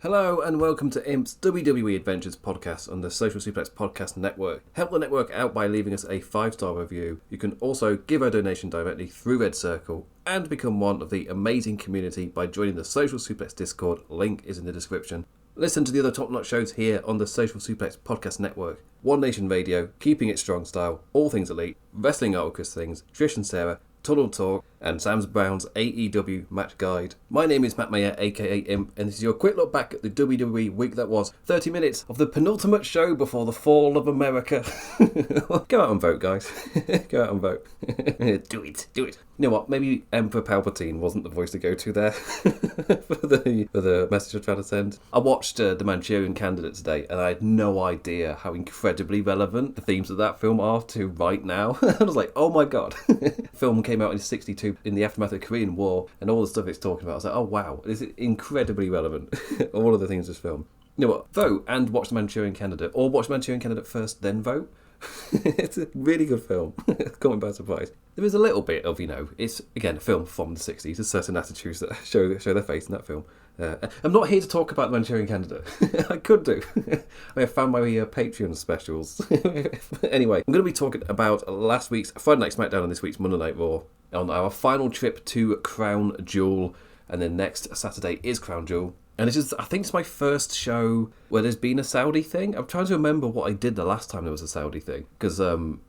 Hello and welcome to IMP's WWE Adventures podcast on the Social Suplex Podcast Network. Help the network out by leaving us a 5-star review. You can also give a donation directly through Red Circle and become one of the amazing community by joining the Social Suplex Discord. Link is in the description. Listen to the other top-notch shows here on the Social Suplex Podcast Network. One Nation Radio, Keeping It Strong Style, All Things Elite, Wrestling Articus Things, Trish and Sarah, Tunnel Talk, and Sam's Brown's AEW Match Guide. My name is Matt Maher, aka Imp, and this is your quick look back at the WWE week that was. 30 minutes of the penultimate show before the fall of America. Go out and vote, guys. Go out and vote. Do it. You know what? Maybe Emperor Palpatine wasn't the voice to go to there for the message I'm trying to send. I watched The Manchurian Candidate today, and I had no idea how incredibly relevant the themes of that film are to right now. I was like, oh my god. The film came out in 1962 in the aftermath of the Korean War, and all the stuff it's talking about. I was like, oh wow, this is incredibly relevant. All of the things in this film. You know what? Vote and watch The Manchurian Candidate, or watch The Manchurian Candidate first, then vote. It's a really good film. Caught me by surprise. There is a little bit of, it's again a film from the 60s. There's certain attitudes that show their face in that film. I'm not here to talk about The Manchurian Candidate. I could do. I found my Patreon specials. Anyway, I'm going to be talking about last week's Friday Night SmackDown and this week's Monday Night Raw on our final trip to Crown Jewel, and then next Saturday is Crown Jewel. And I think it's my first show where there's been a Saudi thing. I'm trying to remember what I did the last time there was a Saudi thing. Because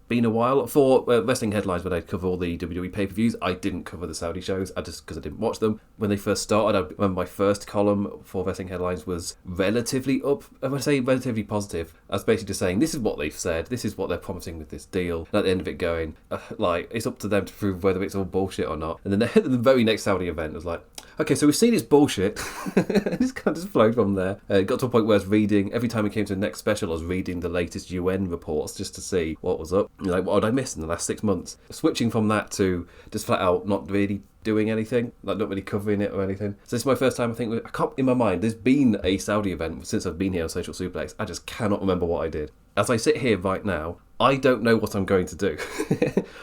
been a while. For Wrestling Headlines, when I cover all the WWE pay-per-views, I didn't cover the Saudi shows, because I didn't watch them. When they first started, I remember my first column for Wrestling Headlines was relatively up. If I say relatively positive, I was basically just saying, this is what they've said, this is what they're promising with this deal. And at the end of it going, it's up to them to prove whether it's all bullshit or not. And then the very next Saudi event was like, okay, so we've seen it's bullshit. It's kind of just flowed from there. It got to a point where I was reading, every time it came to the next special, I was reading the latest UN reports just to see what was up. Like, what had I missed in the last 6 months? Switching from that to just flat out not really doing anything, like not really covering it or anything. So this is my first time, I think, in my mind, there's been a Saudi event since I've been here on Social Suplex. I just cannot remember what I did. As I sit here right now, I don't know what I'm going to do.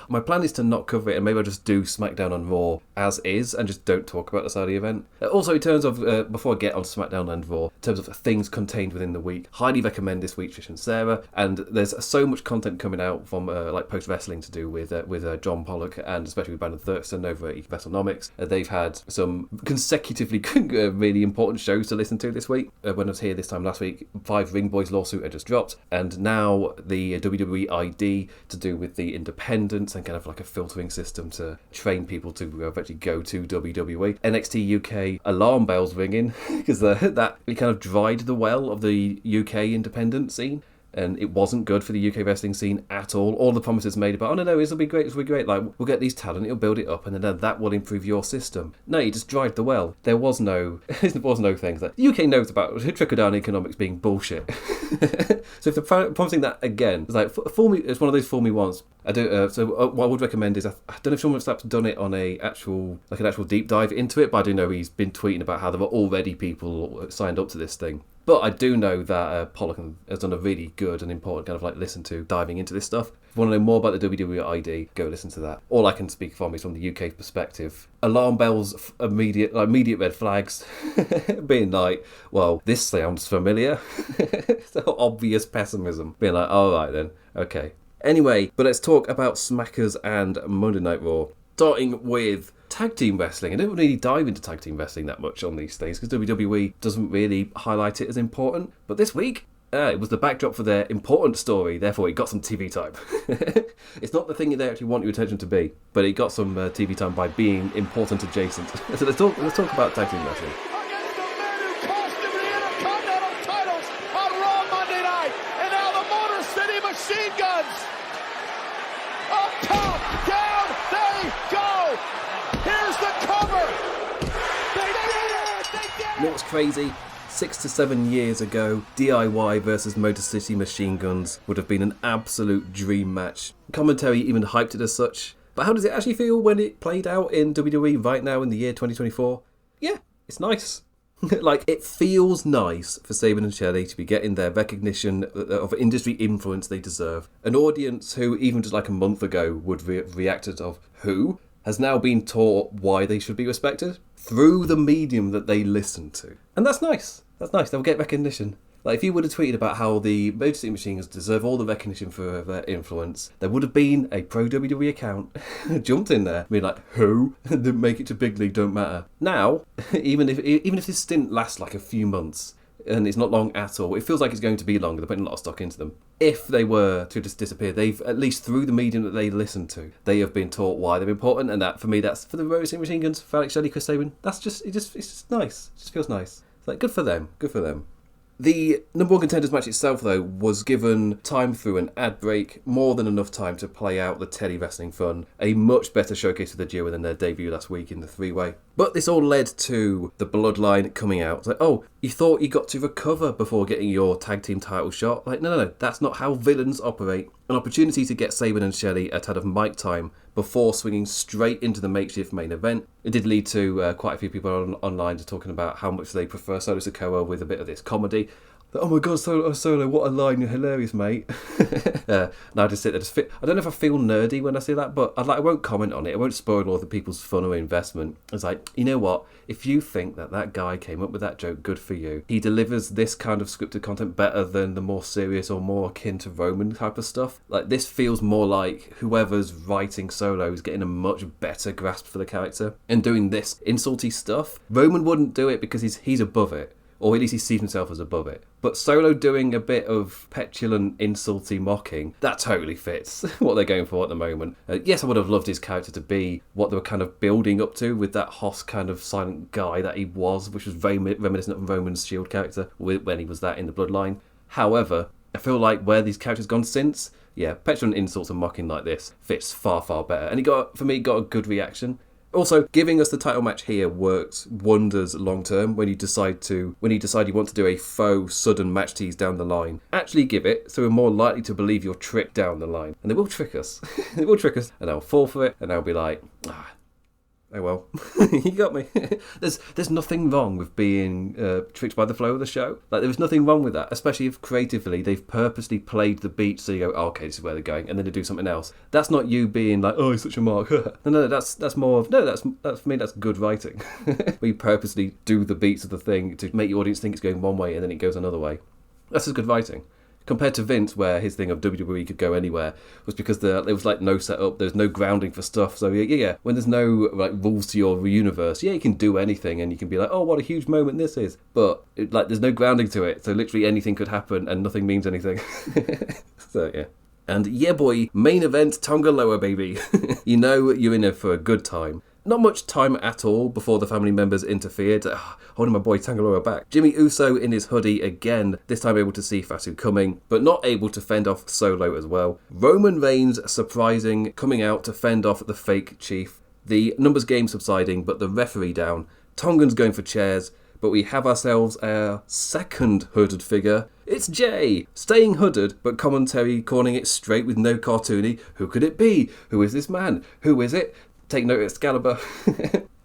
My plan is to not cover it, and maybe I'll just do SmackDown and Raw as is and just don't talk about the Saudi event. Also, in terms of, before I get on SmackDown and Raw, in terms of things contained within the week, highly recommend this week's Trish and Sarah, and there's so much content coming out from post-wrestling to do with John Pollock, and especially with Brandon Thurston over at WrestleNomics. They've had some consecutively really important shows to listen to this week. When I was here this time last week, 5 Ring Boys lawsuit had just dropped, and now the WWE ID to do with the independents and kind of like a filtering system to train people to actually go to WWE. NXT UK alarm bells ringing because that we kind of dried the well of the UK independent scene. And it wasn't good for the UK wrestling scene at all. All the promises made about, oh no, this will be great, like, we'll get these talent, it'll build it up, and then that will improve your system. No, you just dried the well. There was no things that the UK knows about trickle-down economics being bullshit. So if they're promising that again, it's like, fool me, it's one of those fool me once. I do. So what I would recommend is, I don't know if someone's done it on an actual deep dive into it, but I do know he's been tweeting about how there were already people signed up to this thing. But I do know that Pollock has done a really good and important kind of listen to diving into this stuff. If you want to know more about the WWE ID, go listen to that. All I can speak from is from the UK perspective. Alarm bells, immediate red flags, being like, well, this sounds familiar. So obvious pessimism. Being like, all right then, okay. Anyway, but let's talk about Smackers and Monday Night Raw. Starting with tag team wrestling. I don't really dive into tag team wrestling that much on these things because WWE doesn't really highlight it as important. But this week, it was the backdrop for their important story, therefore it got some TV time. It's not the thing they actually want your attention to be, but it got some TV time by being important adjacent. So let's talk about tag team wrestling. Against the man who cost him the Intercontinental titles on Raw Monday night, and now the Motor City Machine Guns. Up top, down they go. Here's the cover. They did it. You know what's crazy? 6 to 7 years ago, DIY versus Motor City Machine Guns would have been an absolute dream match. Commentary even hyped it as such. But how does it actually feel when it played out in WWE right now in the year 2024? Yeah, it's nice. It feels nice for Sabin and Shelley to be getting their recognition of industry influence they deserve. An audience who, even just a month ago, would reacted of who, has now been taught why they should be respected. through the medium that they listen to. And that's nice. That's nice. They'll get recognition. Like, if you would have tweeted about how the Motor City Machine Guns deserve all the recognition for their influence, there would have been a pro WWE account jumped in there, being like, who? Didn't make it to Big League, don't matter. Now, even if this stint lasts like a few months, and it's not long at all, it feels like it's going to be longer. They're putting a lot of stock into them. If they were to just disappear, they've, at least through the medium that they listen to, they have been taught why they're important, and that, for me, that's for the Motor City Machine Guns, for Alex Shelley, Chris Sabin. It's just nice. It just feels nice. It's like, good for them. Good for them. The number one contenders match itself, though, was given time through an ad break, more than enough time to play out the Teddy wrestling fun, a much better showcase of the duo than their debut last week in the three-way. But this all led to the Bloodline coming out. It's like, oh, you thought you got to recover before getting your tag team title shot? Like, no, that's not how villains operate. An opportunity to get Sabin and Shelley a tad of mic time before swinging straight into the makeshift main event. It did lead to quite a few people online talking about how much they prefer Solo Sikoa with a bit of this comedy. Oh my god, Solo, what a line, you're hilarious, mate. Now I just sit there, I don't know if I feel nerdy when I say that, but I won't comment on it. I won't spoil all the people's fun or investment. It's like, you know what? If you think that guy came up with that joke, good for you. He delivers this kind of scripted content better than the more serious or more akin to Roman type of stuff. Like, this feels more like whoever's writing Solo is getting a much better grasp for the character and doing this insulty stuff. Roman wouldn't do it because he's above it. Or at least he sees himself as above it. But Solo doing a bit of petulant, insulty mocking, that totally fits what they're going for at the moment. Yes, I would have loved his character to be what they were kind of building up to with that Hoss kind of silent guy that he was, which was very reminiscent of Roman's Shield character when he was that in the Bloodline. However, I feel like where these characters gone since, petulant insults and mocking like this fits far, far better. And he got a good reaction. Also, giving us the title match here works wonders long term when you decide you want to do a faux sudden match tease down the line. Actually give it, so we're more likely to believe you're tricked down the line. And they will trick us. They will trick us, and I'll fall for it, and I'll be like, oh well, you got me. There's nothing wrong with being tricked by the flow of the show. Like, there was nothing wrong with that, especially if creatively they've purposely played the beat so you go, oh, okay, this is where they're going, and then they do something else. That's not you being like, oh, he's such a mark. No, that's more of, that's for me, that's good writing. Where you purposely do the beats of the thing to make your audience think it's going one way and then it goes another way. That's just good writing. Compared to Vince, where his thing of WWE could go anywhere, was because there was like no setup, there's no grounding for stuff. So when there's no like rules to your universe, you can do anything and you can be like, oh, what a huge moment this is. But there's no grounding to it, so literally anything could happen and nothing means anything. So yeah. And yeah, boy, main event Tonga Loa, baby. You know you're in there for a good time. Not much time at all before the family members interfered, holding my boy Tonga Loa back. Jimmy Uso in his hoodie again, this time able to see Fatu coming, but not able to fend off Solo as well. Roman Reigns surprising, coming out to fend off the fake chief. The numbers game subsiding, but the referee down. Tongans going for chairs, but we have ourselves our second hooded figure. It's Jay, staying hooded, but commentary calling it straight with no cartoony. Who could it be? Who is this man? Who is it? Take note of Excalibur.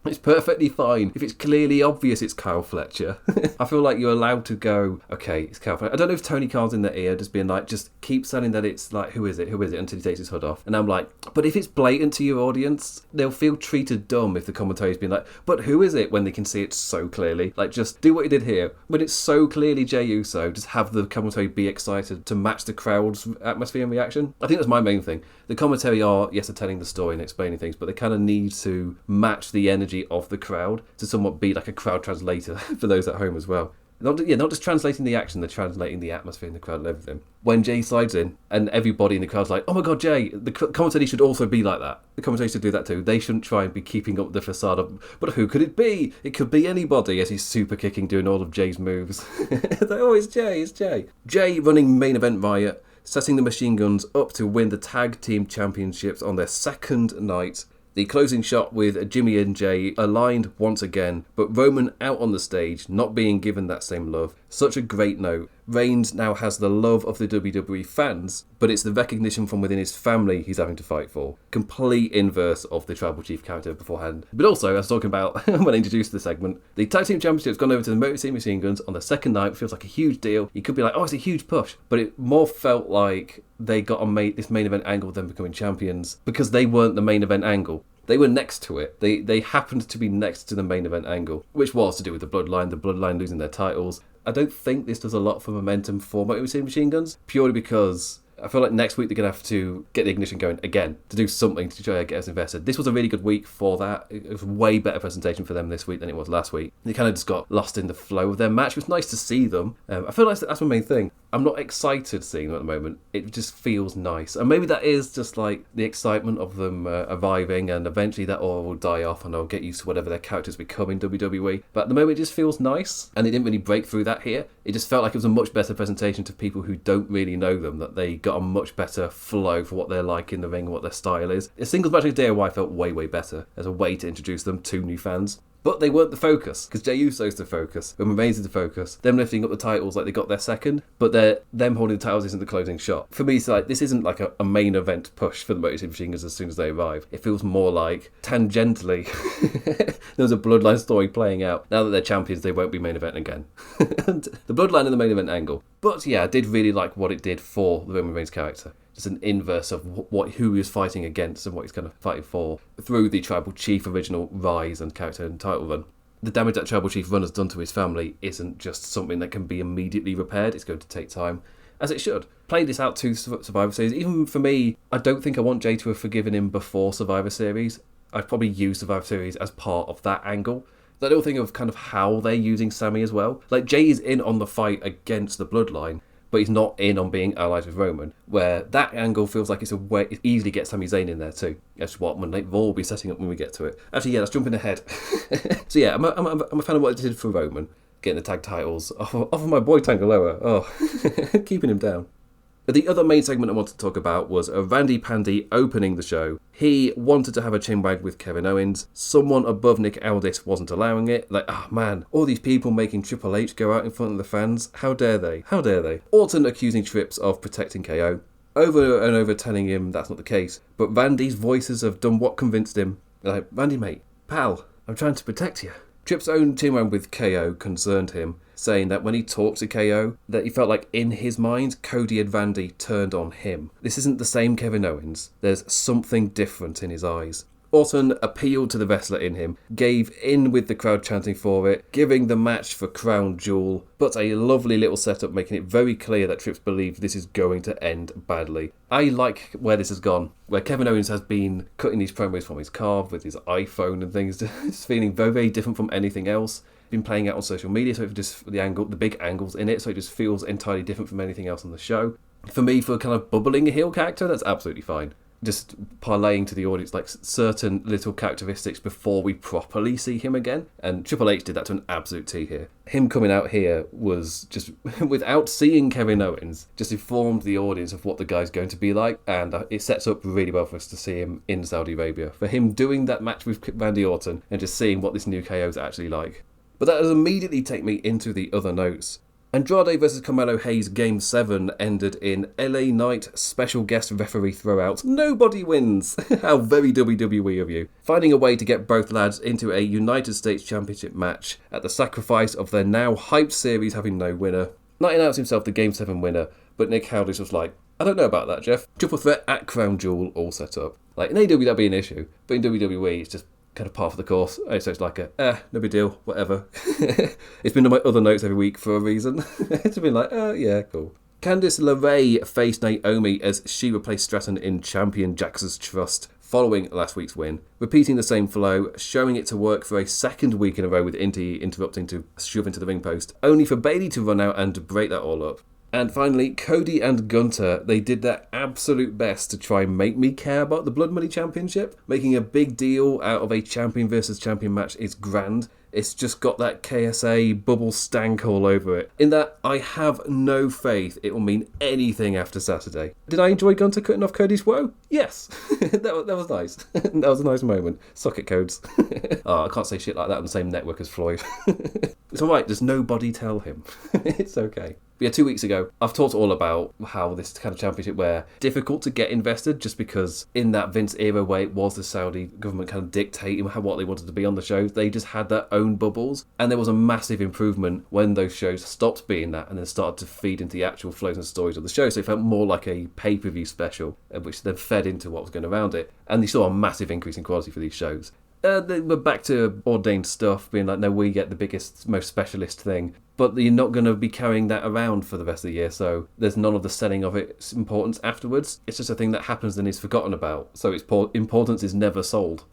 It's perfectly fine if it's clearly obvious it's Kyle Fletcher. I feel like you're allowed to go, okay, it's Kyle Fletcher. I don't know if Tony Khan's in their ear just being like, just keep saying that it's like, who is it, until he takes his hood off. And I'm like, but if it's blatant to your audience, they'll feel treated dumb if the commentary's being like, but who is it, when they can see it so clearly. Like, just do what you did here. When it's so clearly Jey Uso, just have the commentary be excited to match the crowd's atmosphere and reaction. I think that's my main thing. The commentary are, yes, they're telling the story and explaining things, but they kind of need to match the energy of the crowd to somewhat be like a crowd translator for those at home as well. Not just translating the action, they're translating the atmosphere in the crowd and everything. When Jay slides in and everybody in the crowd's like, oh my god, Jay, the commentary should also be like that. The commentary should do that too. They shouldn't try and be keeping up the facade of, but who could it be? It could be anybody, as he's super kicking, doing all of Jay's moves. It's like, oh, it's Jay. Jay running main event riot, setting the Machine Guns up to win the Tag Team Championships on their second night. The closing shot with Jimmy and Jay aligned once again, but Roman out on the stage, not being given that same love. Such a great note. Reigns now has the love of the WWE fans, but it's the recognition from within his family he's having to fight for. Complete inverse of the Tribal Chief character beforehand. But also, I was talking about when I introduced the segment, the Tag Team Championship's gone over to the Motor City Machine Guns on the second night. Feels like a huge deal. You could be like, oh, it's a huge push. But it more felt like they got this main event angle of them becoming champions because they weren't the main event angle. They were next to it. They happened to be next to the main event angle, which was to do with the Bloodline losing their titles. I don't think this does a lot for momentum for Motor City Machine Guns, purely because I feel like next week they're going to have to get the ignition going again to do something to try to get us invested. This was a really good week for that. It was a way better presentation for them this week than it was last week. They kind of just got lost in the flow of their match. It was nice to see them. I feel like that's my main thing. I'm not excited seeing them at the moment. It just feels nice. And maybe that is just like the excitement of them arriving, and eventually that all will die off and I'll get used to whatever their characters become in WWE. But at the moment it just feels nice, and it didn't really break through that here. It just felt like it was a much better presentation to people who don't really know them, that they got a much better flow for what they're like in the ring and what their style is. A singles match with DIY felt way, way better as a way to introduce them to new fans. But they weren't the focus, because Jey Uso's the focus, Roman Reigns is the focus. Them lifting up the titles like they got their second, but them holding the titles isn't the closing shot. For me, it's like, this isn't like a main event push for the Motor City Machine Guns as soon as they arrive. It feels more like, tangentially, there's a Bloodline story playing out. Now that they're champions, they won't be main event again. And the Bloodline and the main event angle. But yeah, I did really like what it did for the Roman Reigns character. Just an inverse of who he was fighting against and what he's kind of fighting for through the Tribal Chief original rise and character and title run. The damage that Tribal Chief run has done to his family isn't just something that can be immediately repaired. It's going to take time, as it should. Play this out to Survivor Series. Even for me, I don't think I want Jey to have forgiven him before Survivor Series. I'd probably use Survivor Series as part of that angle. That little thing of kind of how they're using Sami as well. Like, Jey is in on the fight against the Bloodline, but he's not in on being allied with Roman, where that angle feels like it's a way it easily gets Sami Zayn in there too. That's what Monday Raw will be setting up when we get to it. Actually, yeah, let's jump in ahead. So yeah, I'm a fan of what it did for Roman, getting the tag titles off of my boy Tonga Loa. Oh, keeping him down. The other main segment I wanted to talk about was Randy Pandy opening the show. He wanted to have a chinwag with Kevin Owens. Someone above Nick Aldis wasn't allowing it. Like, oh man, all these people making Triple H go out in front of the fans. How dare they? How dare they? Orton accusing Trips of protecting KO. Over and over telling him that's not the case. But Randy's voices have done what convinced him. Like, Randy mate, pal, I'm trying to protect you. Trips' own chinwag with KO concerned him, saying that when he talked to KO, that he felt like in his mind, Cody and Randy turned on him. This isn't the same Kevin Owens. There's something different in his eyes. Orton appealed to the wrestler in him, gave in with the crowd chanting for it, giving the match for Crown Jewel, but a lovely little setup making it very clear that Trips believed this is going to end badly. I like where this has gone, where Kevin Owens has been cutting these promos from his car with his iPhone and things, just feeling very, very different from anything else. Been playing out on social media, so it just the big angles in it, so it just feels entirely different from anything else on the show. For me, for kind of bubbling a heel character, that's absolutely fine. Just parlaying to the audience like certain little characteristics before we properly see him again. And Triple H did that to an absolute T here. Him coming out here was just, without seeing Kevin Owens, just informed the audience of what the guy's going to be like. And it sets up really well for us to see him in Saudi Arabia. For him doing that match with Randy Orton and just seeing what this new KO is actually like. But that does immediately take me into the other notes. Andrade vs Carmelo Hayes Game 7 ended in LA Knight special guest referee throwout. Nobody wins! How very WWE of you. Finding a way to get both lads into a United States Championship match at the sacrifice of their now hyped series having no winner. Knight announced himself the Game 7 winner, but Nick Aldis was like, I don't know about that, Jeff. Triple threat at Crown Jewel all set up. Like, in AEW that'd be an issue, but in WWE it's just kind of part of the course. So it's like no big deal, whatever. It's been on my other notes every week for a reason. It's been like, yeah, cool. Candice LeRae faced Naomi as she replaced Stratton in Champion Jax's Trust following last week's win, repeating the same flow, showing it to work for a second week in a row with Inti interrupting to shove into the ring post, only for Bayley to run out and break that all up. And finally, Cody and Gunter, they did their absolute best to try and make me care about the Blood Money Championship. Making a big deal out of a champion versus champion match is grand. It's just got that KSA bubble stank all over it. In that, I have no faith it will mean anything after Saturday. Did I enjoy Gunter cutting off Cody's woe? Yes. that was nice. That was a nice moment. Socket codes. Oh, I can't say shit like that on the same network as Floyd. It's alright, just nobody tell him. It's okay. Yeah, 2 weeks ago, I've talked all about how this kind of championship were difficult to get invested just because in that Vince era where it was the Saudi government kind of dictating what they wanted to be on the shows, they just had their own bubbles. And there was a massive improvement when those shows stopped being that and then started to feed into the actual flows and stories of the show. So it felt more like a pay-per-view special, which then fed into what was going around it. And you saw a massive increase in quality for these shows. They were back to ordained stuff, being like, no, we get the biggest, most specialist thing. But you're not going to be carrying that around for the rest of the year, so there's none of the selling of its importance afterwards. It's just a thing that happens and is forgotten about, so its importance is never sold.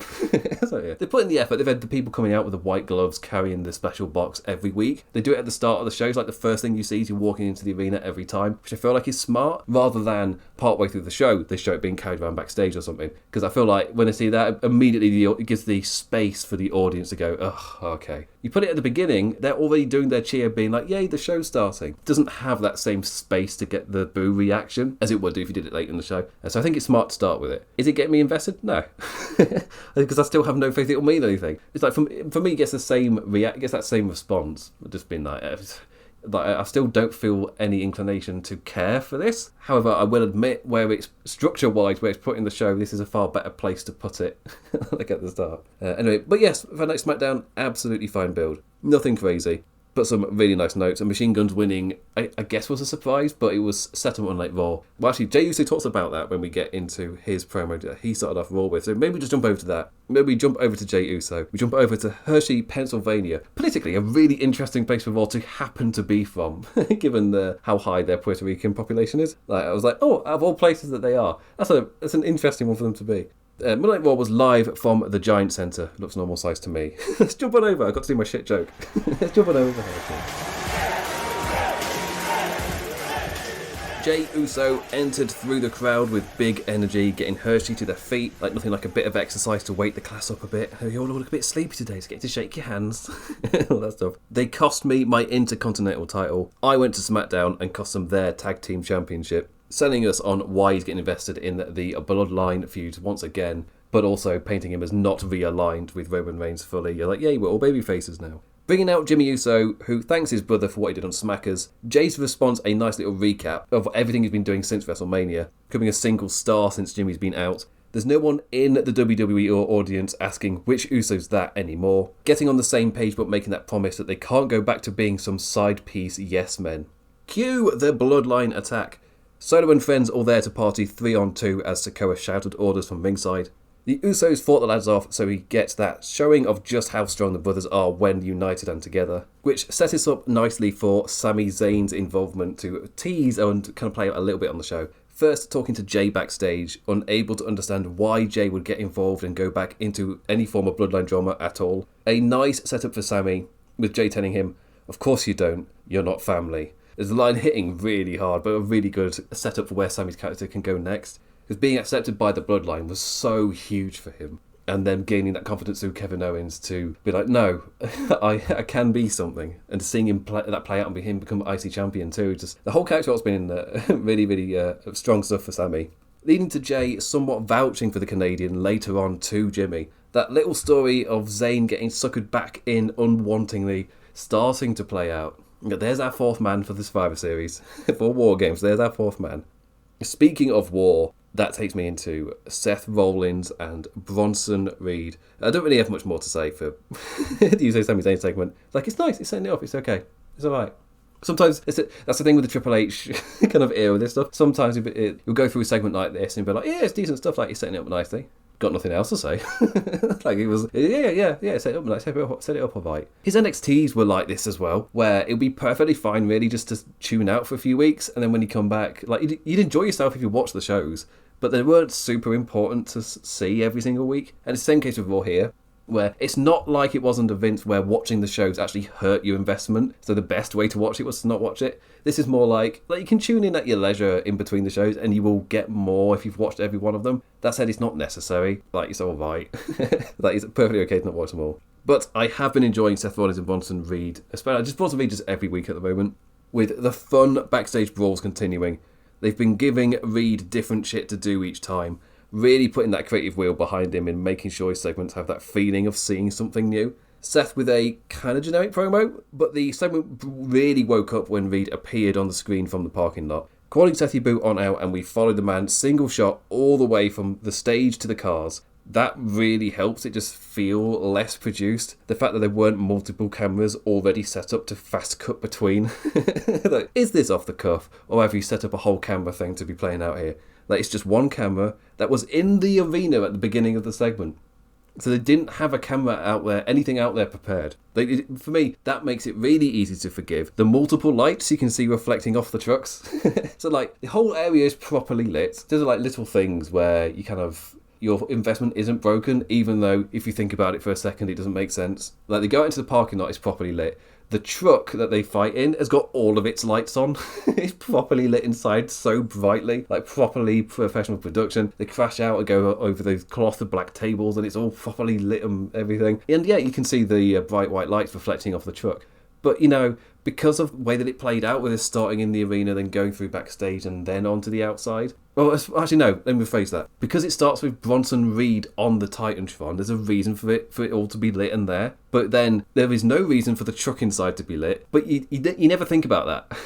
So yeah, they put in the effort. They've had the people coming out with the white gloves carrying the special box every week. They do it at the start of the shows, like the first thing you see is you walking into the arena every time, which I feel like is smart, rather than partway through the show, they show it being carried around backstage or something. Because I feel like when I see that, immediately it gives the space for the audience to go, oh, okay. You put it at the beginning, they're already doing their cheer, being like, yay, the show's starting. It doesn't have that same space to get the boo reaction as it would do if you did it late in the show. So I think it's smart to start with it. Is it getting me invested? No. Because I still have no faith it will mean anything. It's like, for me, it gets the same it gets that same response. Just being like, I still don't feel any inclination to care for this. However, I will admit, where it's structure-wise, where it's put in the show, this is a far better place to put it, like at the start. Anyway, but yes, for next SmackDown, absolutely fine build. Nothing crazy, but some really nice notes. And Machine Guns winning, I guess, was a surprise, but it was set up on like Raw. Well, actually, Jey Uso talks about that when we get into his promo that he started off Raw with. So maybe we just jump over to that. Maybe we jump over to Jey Uso. We jump over to Hershey, Pennsylvania. Politically, a really interesting place for Raw to happen to be from, given how high their Puerto Rican population is. Like, I was like, oh, out of all places that they are, that's an interesting one for them to be. Monday Night Raw was live from the Giant Centre. Looks normal size to me. Let's jump on over. I got to do my shit joke. Let's jump on over. Jey Uso entered through the crowd with big energy, getting Hershey to their feet, like nothing like a bit of exercise to wake the class up a bit. You all look a bit sleepy today, so get to shake your hands. All that stuff. They cost me my Intercontinental title. I went to SmackDown and cost them their Tag Team Championship, selling us on why he's getting invested in the Bloodline feud once again, but also painting him as not realigned with Roman Reigns fully. You're like, yay, we're all baby faces now. Bringing out Jimmy Uso, who thanks his brother for what he did on Smackers. Jay's response, a nice little recap of everything he's been doing since WrestleMania, becoming a single star since Jimmy's been out. There's no one in the WWE or audience asking which Uso's that anymore. Getting on the same page but making that promise that they can't go back to being some side piece yes men. Cue the Bloodline attack. Solo and friends all there to party 3-on-2 as Sikoa shouted orders from ringside. The Usos fought the lads off so he gets that showing of just how strong the brothers are when united and together, which sets us up nicely for Sami Zayn's involvement to tease and kind of play out a little bit on the show. First, talking to Jay backstage, unable to understand why Jay would get involved and go back into any form of bloodline drama at all. A nice setup for Sami, with Jay telling him, of course you don't, you're not family. There's a line hitting really hard, but a really good setup for where Sami's character can go next. Because being accepted by the bloodline was so huge for him. And then gaining that confidence through Kevin Owens to be like, no, I can be something. And seeing him play out and him become IC champion too. Just the whole character has been really, really strong stuff for Sami. Leading to Jay somewhat vouching for the Canadian later on to Jimmy. That little story of Zayn getting suckered back in unwantingly starting to play out. There's our fourth man for the Survivor Series. For War Games, there's our fourth man. Speaking of war, that takes me into Seth Rollins and Bronson Reed. I don't really have much more to say for the Uso Sami Zayn segment. Like, it's nice, it's setting it up, it's okay, it's alright. Sometimes, that's the thing with the Triple H kind of era with this stuff. Sometimes you'll go through a segment like this and be like, yeah, it's decent stuff, like, you're setting it up nicely. Got nothing else to say. Like, it was, yeah, set it up nice, set it up alright. His NXTs were like this as well, where it would be perfectly fine, really, just to tune out for a few weeks, and then when you come back, like, you'd enjoy yourself if you watch the shows, but they weren't super important to see every single week. And it's the same case with Raw here, where it's not like it was under Vince, where watching the shows actually hurt your investment, so the best way to watch it was to not watch it. This is more like you can tune in at your leisure in between the shows, and you will get more if you've watched every one of them. That said, it's not necessary. Like, it's alright. Like, it's perfectly okay to not watch them all. But I have been enjoying Seth Rollins and Bronson Reed, especially just Bronson Reed just every week at the moment, with the fun backstage brawls continuing. They've been giving Reed different shit to do each time, really putting that creative wheel behind him and making sure his segments have that feeling of seeing something new. Seth with a kind of generic promo, but the segment really woke up when Reed appeared on the screen from the parking lot. Calling Sethy Boot on out, and we followed the man single shot all the way from the stage to the cars. That really helps it just feel less produced. The fact that there weren't multiple cameras already set up to fast cut between. Like, is this off the cuff, or have you set up a whole camera thing to be playing out here? Like, it's just one camera that was in the arena at the beginning of the segment. So they didn't have a camera out there, anything out there prepared. For me, that makes it really easy to forgive. The multiple lights you can see reflecting off the trucks. So, like, the whole area is properly lit. There's, like, little things where you kind of... your investment isn't broken, even though if you think about it for a second, it doesn't make sense. Like, they go out into the parking lot, it's properly lit. The truck that they fight in has got all of its lights on. It's properly lit inside so brightly, like properly professional production. They crash out and go over those cloth of black tables and it's all properly lit and everything. And yeah, you can see the bright white lights reflecting off the truck. But, you know, because of the way that it played out with us starting in the arena, then going through backstage and then onto the outside. Well, actually, no, let me rephrase that. Because it starts with Bronson Reed on the Titantron, there's a reason for it all to be lit and there. But then there is no reason for the truck inside to be lit. But you never think about that.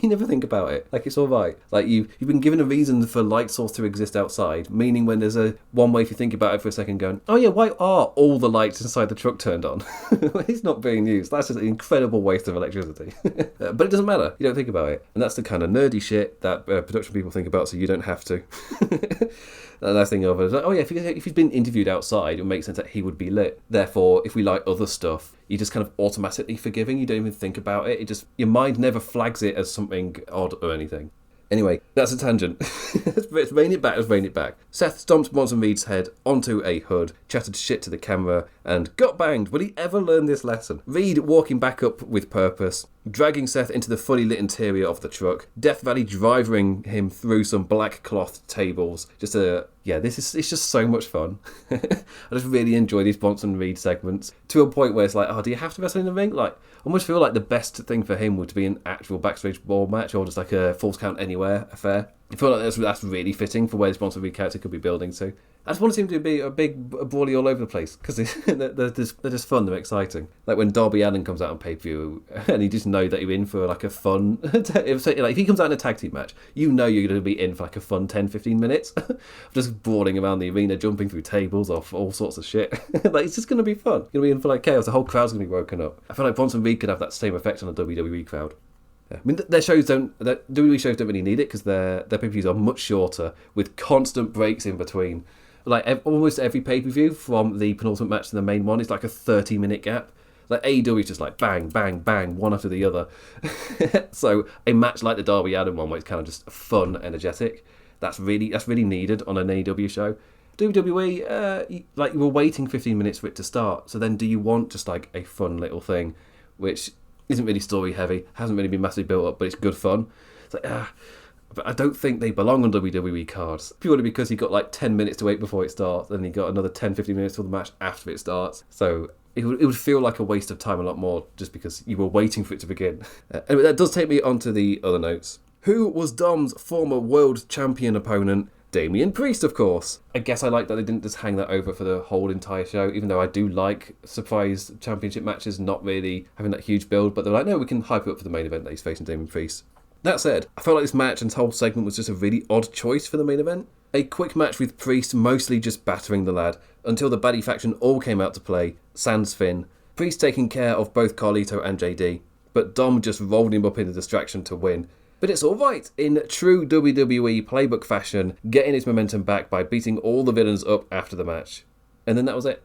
You never think about it. Like, it's all right. Like, you've been given a reason for light source to exist outside, meaning when there's a one way if you think about it for a second going, oh yeah, why are all the lights inside the truck turned on? It's not being used. That's just an incredible waste of electricity. But it doesn't matter. You don't think about it. And that's the kind of nerdy shit that production people think about, so you don't have to. The last thing of it is like, oh yeah, if he's been interviewed outside, it makes sense that he would be lit. Therefore, if we like other stuff, you just kind of automatically forgiving. You don't even think about it. Your mind never flags it as something odd or anything. Anyway, that's a tangent. Let's rein it back. Seth stomped Bronson Reed's head onto a hood, chattered shit to the camera, and got banged. Will he ever learn this lesson? Reed walking back up with purpose, dragging Seth into the fully lit interior of the truck, Death Valley driving him through some black cloth tables. It's just so much fun. I just really enjoy these Bronson Reed segments to a point where it's like, oh, do you have to wrestle in the ring? Like, I almost feel like the best thing for him would be an actual backstage brawl match or just like a Falls Count Anywhere affair. I feel like that's really fitting for where this Bronson Reed character could be building to. I just want to see him to be a big brawly all over the place because they're just fun, they're exciting. Like when Darby Allin comes out on pay-per-view and you just know that you're in for like a fun... if he comes out in a tag team match, you know you're going to be in for like a fun 10-15 minutes just brawling around the arena, jumping through tables off all sorts of shit. Like, it's just going to be fun. You're going to be in for like chaos. The whole crowd's going to be woken up. I feel like Bronson Reed could have that same effect on a WWE crowd. Yeah. I mean, WWE shows don't really need it because their pay-per-views are much shorter with constant breaks in between. Like almost every pay-per-view from the penultimate match to the main one is like a 30-minute gap. Like AEW is just like bang, bang, bang, one after the other. So a match like the Darby Allin one where it's kind of just fun, energetic, that's really needed on an AEW show. WWE, you were waiting 15 minutes for it to start. So then do you want just like a fun little thing, which isn't really story heavy, hasn't really been massively built up, but it's good fun. It's like, but I don't think they belong on WWE cards. Purely because you got like 10 minutes to wait before it starts, then you got another 10-15 minutes for the match after it starts. So it would feel like a waste of time a lot more just because you were waiting for it to begin. Anyway, that does take me on to the other notes. Who was Dom's former world champion opponent? Damian Priest, of course. I guess I like that they didn't just hang that over for the whole entire show, even though I do like surprise championship matches, not really having that huge build, but they're like, no, we can hype it up for the main event that he's facing Damian Priest. That said, I felt like this match and whole segment was just a really odd choice for the main event. A quick match with Priest mostly just battering the lad, until the baddie faction all came out to play, sans Finn. Priest taking care of both Carlito and JD, but Dom just rolled him up in the distraction to win. But it's alright, in true WWE playbook fashion, getting its momentum back by beating all the villains up after the match. And then that was it.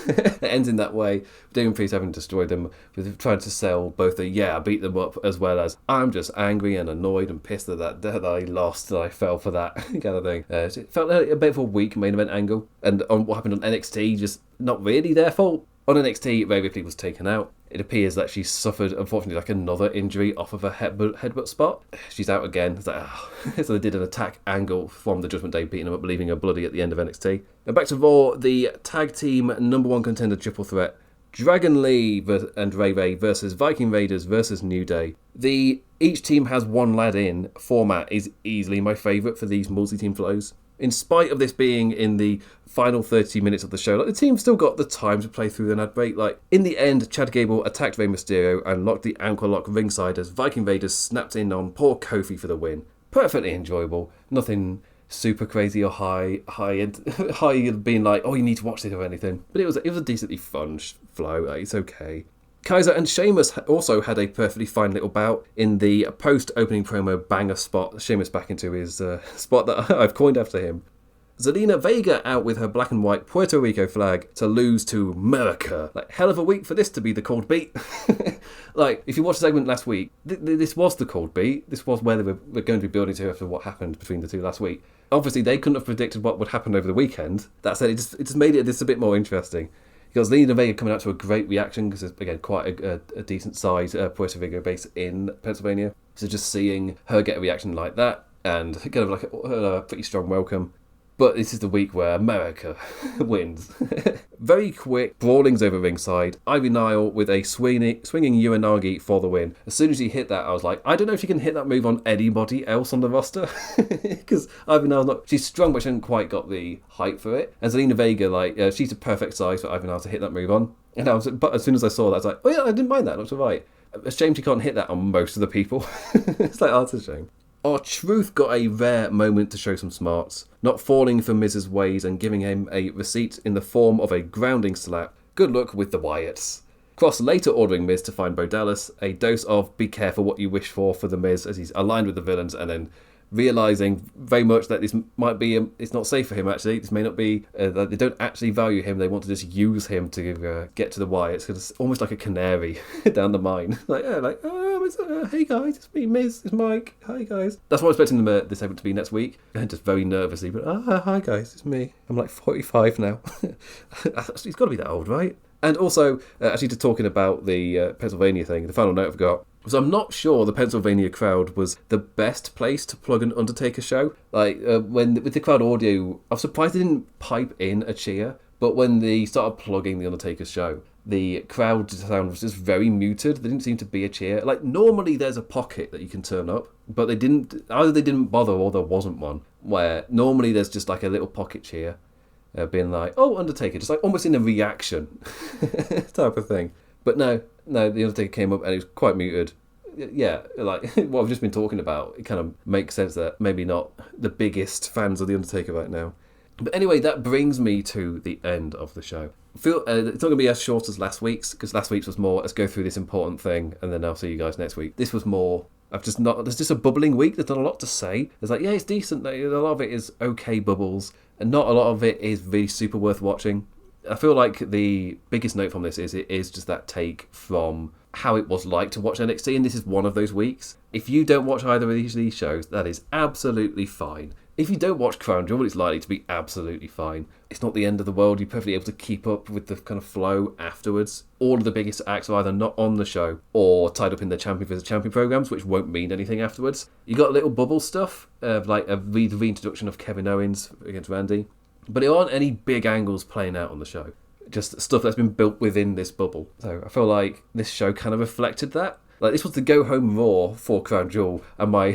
It ends in that way, Damian Priest having destroyed them, with trying to sell both I beat them up, as well as I'm just angry and annoyed and pissed that I lost, that I fell for that kind of thing. It felt like a bit of a weak main event angle, and on what happened on NXT, just not really their fault. On NXT, Rhea Ripley was taken out. It appears that she suffered, unfortunately, like another injury off of her headbutt spot. She's out again. It's like, So they did an attack angle from the Judgment Day, beating them up, leaving her bloody at the end of NXT. Now back to Raw, the tag team number one contender triple threat. Dragon Lee and Ray Ray versus Viking Raiders versus New Day. The each team has one lad in format is easily my favourite for these multi-team flows. In spite of this being in the final 30 minutes of the show, the team still got the time to play through an ad break. In the end, Chad Gable attacked Rey Mysterio and locked the ankle lock ringside as Viking Raiders snapped in on poor Kofi for the win. Perfectly enjoyable. Nothing super crazy or high being like, oh, you need to watch this or anything. But it was a decently fun flow. It's okay. Kaiser and Sheamus also had a perfectly fine little bout in the post-opening promo banger spot. Sheamus back into his spot that I've coined after him. Zelina Vega out with her black and white Puerto Rico flag to lose to America. Hell of a week for this to be the cold beat. If you watched the segment last week, this was the cold beat. This was where they were going to be building to after what happened between the two last week. Obviously, they couldn't have predicted what would happen over the weekend. That said, it just made it a bit more interesting. Because Zelina Vega coming out to a great reaction, because it's, again, quite a decent size Puerto Rico base in Pennsylvania. So just seeing her get a reaction like that, and kind of a pretty strong welcome. But this is the week where America wins. Very quick brawlings over ringside. Ivy Nile with a swinging Uranagi for the win. As soon as she hit that, I was like, I don't know if she can hit that move on anybody else on the roster. Because Ivy Nile's she's strong, but she hasn't quite got the height for it. And Zelina Vega, she's a perfect size for Ivy Nile to hit that move on. But as soon as I saw that, I was like, oh yeah, I didn't mind that. That's all right. A shame she can't hit that on most of the people. It's that's a shame. R-Truth got a rare moment to show some smarts, not falling for Miz's ways and giving him a receipt in the form of a grounding slap. Good luck with the Wyatts. Cross later ordering Miz to find Bo Dallas, a dose of be careful what you wish for the Miz as he's aligned with the villains, and then realising very much that this might be, it's not safe for him actually, this may not be, that they don't actually value him, they want to just use him to get to the Wyatts, because it's almost like a canary down the mine. Hey guys, it's me, Miz, it's Mike, hi guys. That's what I'm expecting the segment to be next week, and just very nervously, but hi guys, it's me. I'm 45 now. He's got to be that old, right? And also, actually just talking about the Pennsylvania thing, the final note I've got, so I'm not sure the Pennsylvania crowd was the best place to plug an Undertaker show. With the crowd audio, I'm surprised they didn't pipe in a cheer. But when they started plugging the Undertaker's show, the crowd sound was just very muted. There didn't seem to be a cheer. Normally there's a pocket that you can turn up, but either they didn't bother or there wasn't one. Where normally there's just a little pocket cheer, being oh, Undertaker, just almost in a reaction type of thing. But no, the Undertaker came up and it was quite muted. Yeah, what I've just been talking about, it kind of makes sense that maybe not the biggest fans of the Undertaker right now. But anyway, that brings me to the end of the show. I feel it's not going to be as short as last week's, because last week's was more, let's go through this important thing, and then I'll see you guys next week. This was more, there's just a bubbling week, there's not a lot to say. There's yeah, it's decent, a lot of it is okay bubbles, and not a lot of it is really super worth watching. I feel like the biggest note from this is it is just that take from how it was like to watch NXT, and this is one of those weeks. If you don't watch either of these shows, that is absolutely fine. If you don't watch Crown Jewel, it's likely to be absolutely fine. It's not the end of the world. You're perfectly able to keep up with the kind of flow afterwards. All of the biggest acts are either not on the show or tied up in the Champion vs. Champion programs, which won't mean anything afterwards. You got little bubble stuff, like the reintroduction of Kevin Owens against Randy. But there aren't any big angles playing out on the show. Just stuff that's been built within this bubble. So I feel like this show kind of reflected that. This was the go home Raw for Crown Jewel, and my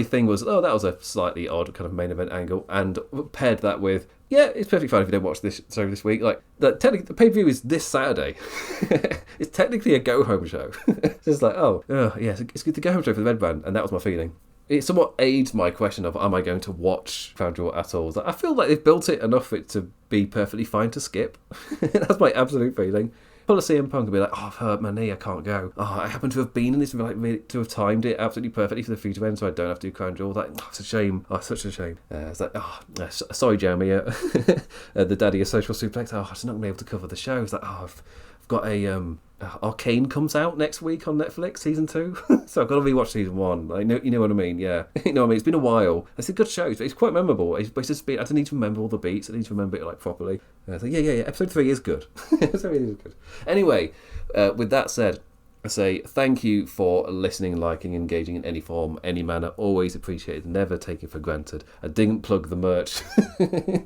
thing was, that was a slightly odd kind of main event angle, and paired that with, yeah, it's perfectly fine if you don't watch this show this week. Technically, the pay-per-view is this Saturday. It's technically a go home show. It's just it's the go home show for the Red Band, and that was my feeling. It somewhat aids my question of, am I going to watch Crown Jewel at all? I feel like they've built it enough for it to be perfectly fine to skip. That's my absolute feeling. Pull a CM Punk and be I've hurt my knee, I can't go. I happen to have been in this, really, to have timed it absolutely perfectly for the future end, so I don't have to do Crown Jewel. It's a shame. Such a shame. Sorry, Jeremy. The daddy of Social Suplex. I'm just not going to be able to cover the show. It's I've got a Arcane comes out next week on Netflix, season 2. So I've got to rewatch season 1. You know what I mean? Yeah. You know what I mean? It's been a while. It's a good show. It's quite memorable. It's just been, I don't need to remember all the beats. I need to remember it properly. Yeah. Episode 3 is good. Episode 3 is good. Anyway, with that said, I say thank you for listening, liking, engaging in any form, any manner. Always appreciated, never taken for granted. I didn't plug the merch.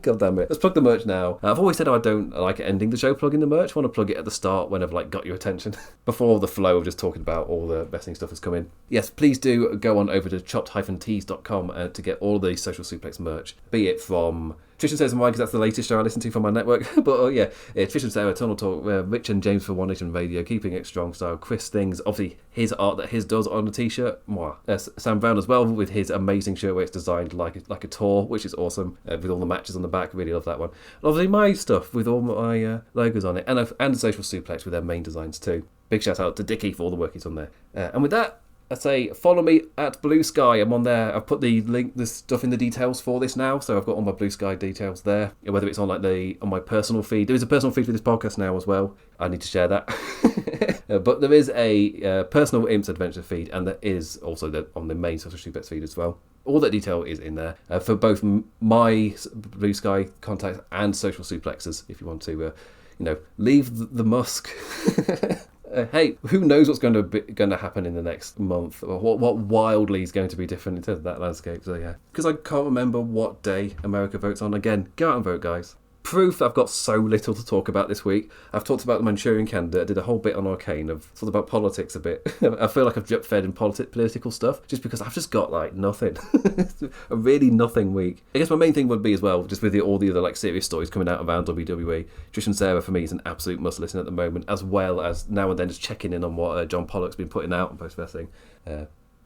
God damn it. Let's plug the merch now. I've always said I don't like ending the show plugging the merch. I want to plug it at the start when I've got your attention. Before the flow of just talking about all the wrestling stuff has come in. Yes, please do go on over to chopped-tees.com to get all the Social Suplex merch. Be it from Trish and Sarah's Mine, because that's the latest show I listen to from my network. But Trish and Sarah, Tunnel Talk, Rich and James for One Nation Radio, Keeping It Strong Style, Chris Things, obviously his art that his does on the t-shirt. Sam Brown as well, with his amazing shirt where it's designed like a tour, which is awesome, with all the matches on the back. Really love that one. And obviously my stuff with all my logos on it, and the Social Suplex with their main designs too. Big shout out to Dickie for all the work he's on there. And with that, I say follow me at Blue Sky. I'm on there. I've put the link, the stuff in the details for this now, so I've got all my Blue Sky details there. Whether it's on on my personal feed, there is a personal feed for this podcast now as well. I need to share that. But there is a personal Imps Adventure feed, and there is also on the main Social Suplex feed as well. All that detail is in there for both my Blue Sky contacts and Social Suplexes. If you want to, leave the musk. Hey, who knows what's going to happen in the next month? Or what wildly is going to be different in terms of that landscape? So yeah, because I can't remember what day America votes on. Again, go out and vote, guys. Proof I've got so little to talk about this week. I've talked about the Manchurian Candidate. I did a whole bit on Arcane. I've talked about politics a bit. I feel like I've drip fed in political stuff just because I've just got nothing. A really nothing week. I guess my main thing would be as well, just with all the other serious stories coming out around WWE. Trish and Sarah for me is an absolute must listen at the moment, as well as now and then just checking in on what John Pollock's been putting out on Post Wrestling.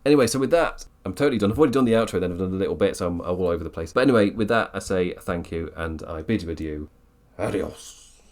Anyway, so with that, I'm totally done. I've already done the outro, then I've done a little bit, so I'm all over the place. But anyway, with that, I say thank you, and I bid you adieu. Adios.